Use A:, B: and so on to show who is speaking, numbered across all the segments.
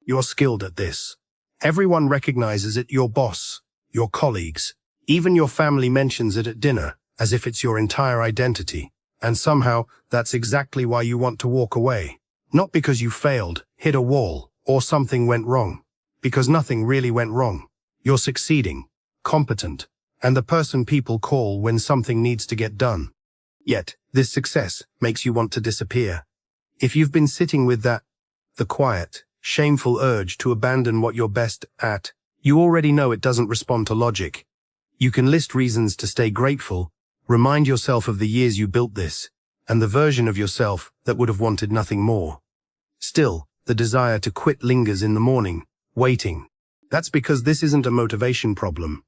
A: You're skilled at this. Everyone recognizes it, your boss, your colleagues, even your family mentions it at dinner, as if it's your entire identity. And somehow, that's exactly why you want to walk away. Not because you failed, hit a wall, or something went wrong. Because nothing really went wrong. You're succeeding, competent, and the person people call when something needs to get done. Yet, this success makes you want to disappear. If you've been sitting with the quiet, shameful urge to abandon what you're best at, you already know it doesn't respond to logic. You can list reasons to stay grateful, remind yourself of the years you built this, and the version of yourself that would have wanted nothing more. Still, the desire to quit lingers in the morning, waiting. That's because this isn't a motivation problem.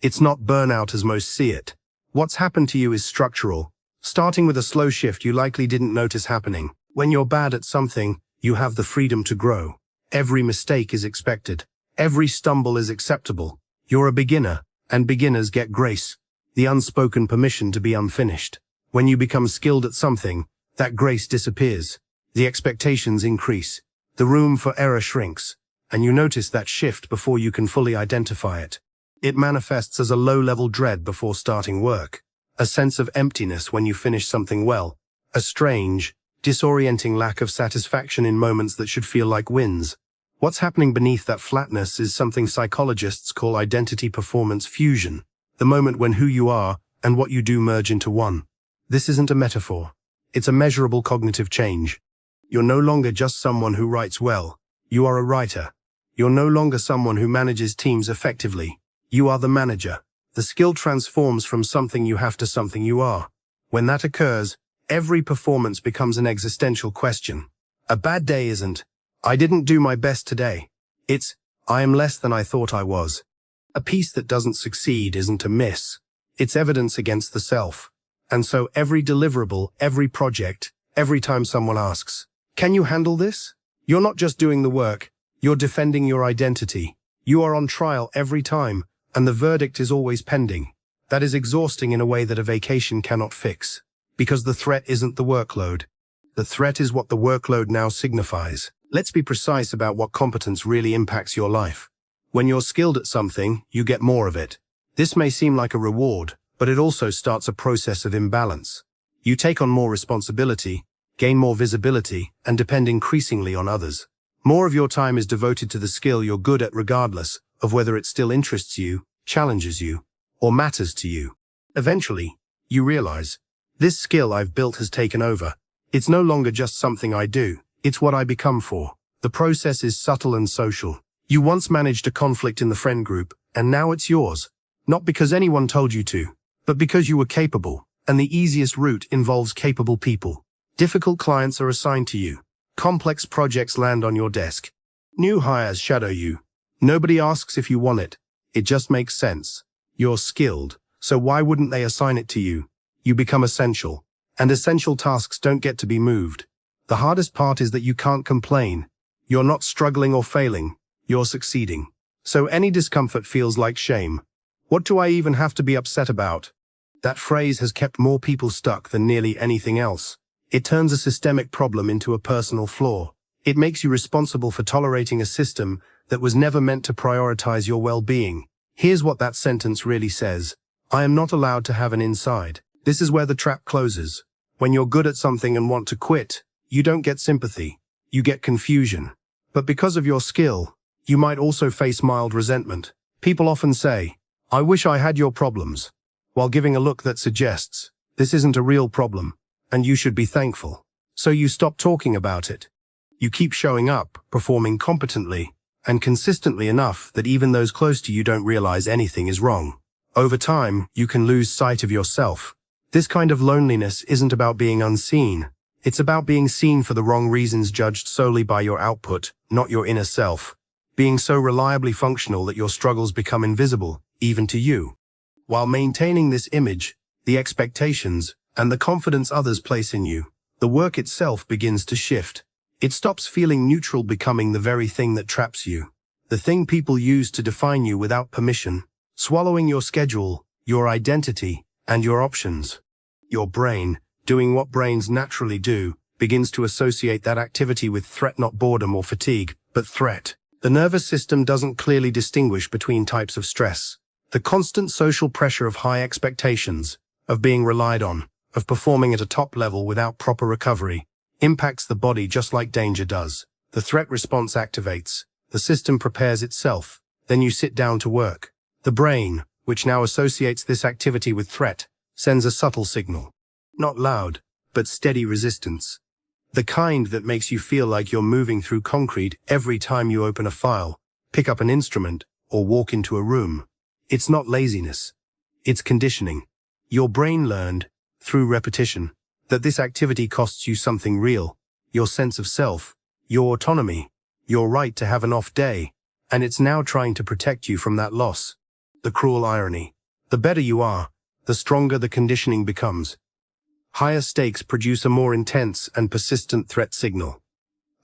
A: It's not burnout as most see it. What's happened to you is structural. Starting with a slow shift you likely didn't notice happening. When you're bad at something, you have the freedom to grow. Every mistake is expected. Every stumble is acceptable. You're a beginner, and beginners get grace. The unspoken permission to be unfinished. When you become skilled at something, that grace disappears. The expectations increase. The room for error shrinks. And you notice that shift before you can fully identify it. It manifests as a low-level dread before starting work. A sense of emptiness when you finish something well. A strange, disorienting lack of satisfaction in moments that should feel like wins. What's happening beneath that flatness is something psychologists call identity performance fusion. The moment when who you are and what you do merge into one. This isn't a metaphor. It's a measurable cognitive change. You're no longer just someone who writes well. You are a writer. You're no longer someone who manages teams effectively. You are the manager. The skill transforms from something you have to something you are. When that occurs, every performance becomes an existential question. A bad day isn't, I didn't do my best today. It's, I am less than I thought I was. A piece that doesn't succeed isn't a miss. It's evidence against the self. And so every deliverable, every project, every time someone asks, can you handle this? You're not just doing the work, you're defending your identity. You are on trial every time, and the verdict is always pending. That is exhausting in a way that a vacation cannot fix. Because the threat isn't the workload. The threat is what the workload now signifies. Let's be precise about what competence really impacts your life. When you're skilled at something, you get more of it. This may seem like a reward, but it also starts a process of imbalance. You take on more responsibility, gain more visibility, and depend increasingly on others. More of your time is devoted to the skill you're good at regardless of whether it still interests you, challenges you, or matters to you. Eventually, you realize, this skill I've built has taken over. It's no longer just something I do, it's what I become for. The process is subtle and social. You once managed a conflict in the friend group, and now it's yours. Not because anyone told you to, but because you were capable, and the easiest route involves capable people. Difficult clients are assigned to you. Complex projects land on your desk. New hires shadow you. Nobody asks if you want it. It just makes sense. You're skilled, so why wouldn't they assign it to you? You become essential. And essential tasks don't get to be moved. The hardest part is that you can't complain. You're not struggling or failing. You're succeeding. So any discomfort feels like shame. What do I even have to be upset about? That phrase has kept more people stuck than nearly anything else. It turns a systemic problem into a personal flaw. It makes you responsible for tolerating a system that was never meant to prioritize your well-being. Here's what that sentence really says. I am not allowed to have an inside. This is where the trap closes. When you're good at something and want to quit, you don't get sympathy. You get confusion. But because of your skill, you might also face mild resentment. People often say, I wish I had your problems, while giving a look that suggests, this isn't a real problem, and you should be thankful. So you stop talking about it. You keep showing up, performing competently, and consistently enough that even those close to you don't realize anything is wrong. Over time, you can lose sight of yourself. This kind of loneliness isn't about being unseen. It's about being seen for the wrong reasons, judged solely by your output, not your inner self. Being so reliably functional that your struggles become invisible, even to you. While maintaining this image, the expectations, and the confidence others place in you, the work itself begins to shift. It stops feeling neutral, becoming the very thing that traps you. The thing people use to define you without permission, swallowing your schedule, your identity, and your options. Your brain, doing what brains naturally do, begins to associate that activity with threat, not boredom or fatigue, but threat. The nervous system doesn't clearly distinguish between types of stress. The constant social pressure of high expectations, of being relied on, of performing at a top level without proper recovery, impacts the body just like danger does. The threat response activates. The system prepares itself. Then you sit down to work. The brain, which now associates this activity with threat, sends a subtle signal. Not loud, but steady resistance. The kind that makes you feel like you're moving through concrete every time you open a file, pick up an instrument, or walk into a room. It's not laziness. It's conditioning. Your brain learned, through repetition, that this activity costs you something real, your sense of self, your autonomy, your right to have an off day, and it's now trying to protect you from that loss. The cruel irony. The better you are, the stronger the conditioning becomes. Higher stakes produce a more intense and persistent threat signal.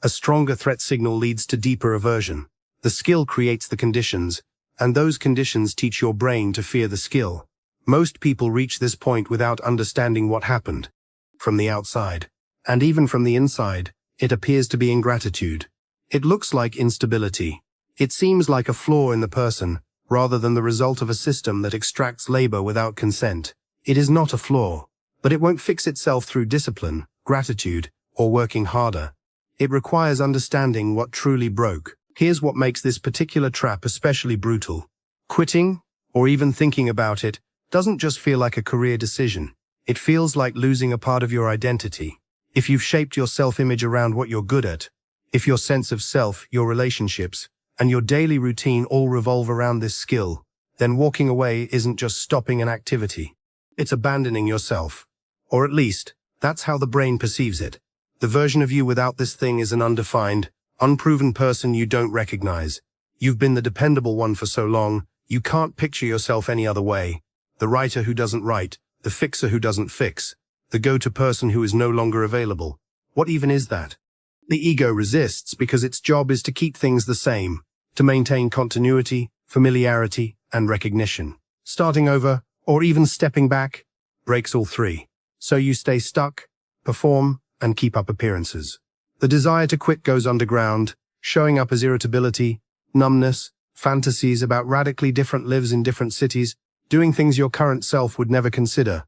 A: A stronger threat signal leads to deeper aversion. The skill creates the conditions, and those conditions teach your brain to fear the skill. Most people reach this point without understanding what happened. From the outside, and even from the inside, it appears to be ingratitude. It looks like instability. It seems like a flaw in the person, rather than the result of a system that extracts labor without consent. It is not a flaw, but it won't fix itself through discipline, gratitude, or working harder. It requires understanding what truly broke. Here's what makes this particular trap especially brutal. Quitting, or even thinking about it, doesn't just feel like a career decision. It feels like losing a part of your identity. If you've shaped your self-image around what you're good at, if your sense of self, your relationships, and your daily routine all revolve around this skill, then walking away isn't just stopping an activity. It's abandoning yourself. Or at least, that's how the brain perceives it. The version of you without this thing is an undefined, unproven person you don't recognize. You've been the dependable one for so long, you can't picture yourself any other way. The writer who doesn't write, the fixer who doesn't fix, the go-to person who is no longer available. What even is that? The ego resists because its job is to keep things the same, to maintain continuity, familiarity, and recognition. Starting over, or even stepping back, breaks all three. So you stay stuck, perform, and keep up appearances. The desire to quit goes underground, showing up as irritability, numbness, fantasies about radically different lives in different cities, doing things your current self would never consider.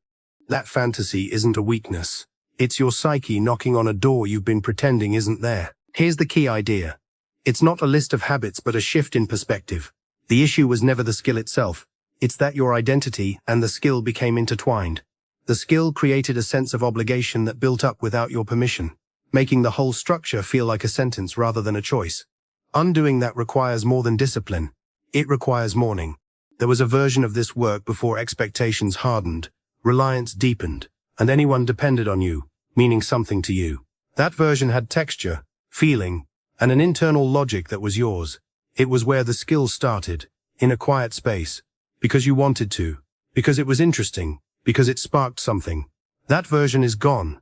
A: That fantasy isn't a weakness. It's your psyche knocking on a door you've been pretending isn't there. Here's the key idea. It's not a list of habits but a shift in perspective. The issue was never the skill itself. It's that your identity and the skill became intertwined. The skill created a sense of obligation that built up without your permission, making the whole structure feel like a sentence rather than a choice. Undoing that requires more than discipline. It requires mourning. There was a version of this work before expectations hardened, reliance deepened, and anyone depended on you, meaning something to you. That version had texture, feeling, and an internal logic that was yours. It was where the skill started, in a quiet space, because you wanted to, because it was interesting, because it sparked something. That version is gone.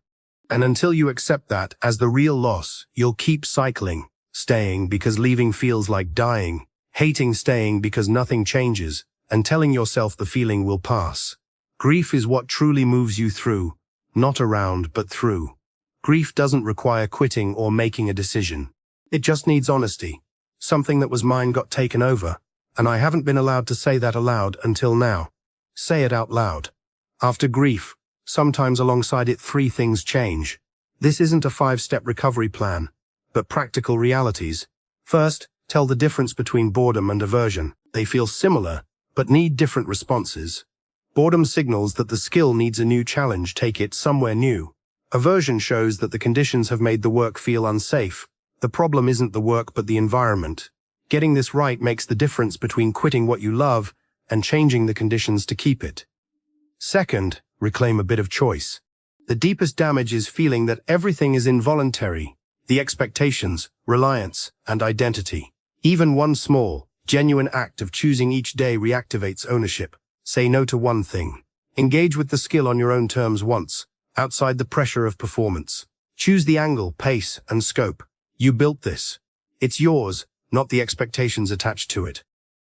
A: And until you accept that as the real loss, you'll keep cycling, staying because leaving feels like dying, hating staying because nothing changes, and telling yourself the feeling will pass. Grief is what truly moves you through, not around but through. Grief doesn't require quitting or making a decision. It just needs honesty. Something that was mine got taken over, and I haven't been allowed to say that aloud until now. Say it out loud. After grief, sometimes alongside it 3 things change. This isn't a 5-step recovery plan, but practical realities. First, tell the difference between boredom and aversion. They feel similar, but need different responses. Boredom signals that the skill needs a new challenge, take it somewhere new. Aversion shows that the conditions have made the work feel unsafe. The problem isn't the work but the environment. Getting this right makes the difference between quitting what you love and changing the conditions to keep it. Second, reclaim a bit of choice. The deepest damage is feeling that everything is involuntary. The expectations, reliance, and identity. Even one small, genuine act of choosing each day reactivates ownership. Say no to one thing. Engage with the skill on your own terms once, outside the pressure of performance. Choose the angle, pace, and scope. You built this. It's yours, not the expectations attached to it.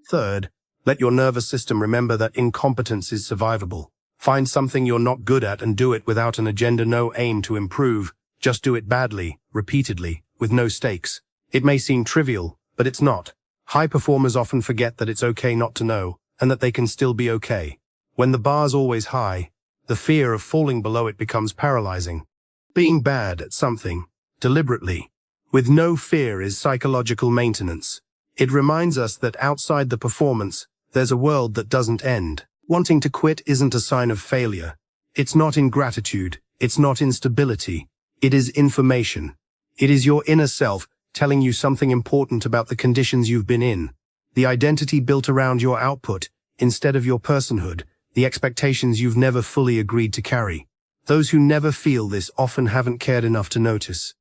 A: Third, let your nervous system remember that incompetence is survivable. Find something you're not good at and do it without an agenda, no aim to improve. Just do it badly, repeatedly, with no stakes. It may seem trivial, but it's not. High performers often forget that it's okay not to know, and that they can still be okay. When the bar's always high, the fear of falling below it becomes paralyzing. Being bad at something, deliberately, with no fear, is psychological maintenance. It reminds us that outside the performance, there's a world that doesn't end. Wanting to quit isn't a sign of failure. It's not ingratitude. It's not instability. It is information. It is your inner self telling you something important about the conditions you've been in. The identity built around your output, instead of your personhood, the expectations you've never fully agreed to carry. Those who never feel this often haven't cared enough to notice.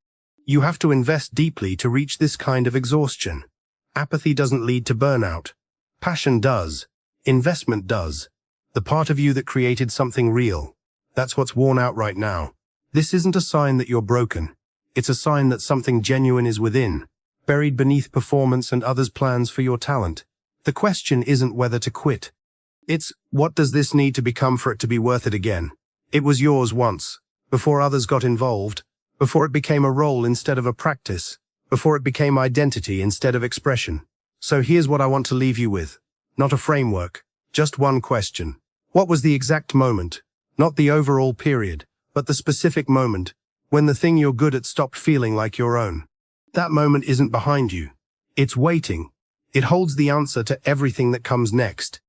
A: You have to invest deeply to reach this kind of exhaustion. Apathy doesn't lead to burnout. Passion does. Investment does. The part of you that created something real. That's what's worn out right now. This isn't a sign that you're broken. It's a sign that something genuine is within, buried beneath performance and others' plans for your talent. The question isn't whether to quit. It's, what does this need to become for it to be worth it again? It was yours once, before others got involved, before it became a role instead of a practice, before it became identity instead of expression. So here's what I want to leave you with. Not a framework, just one question. What was the exact moment? Not the overall period, but the specific moment, when the thing you're good at stopped feeling like your own. That moment isn't behind you. It's waiting. It holds the answer to everything that comes next.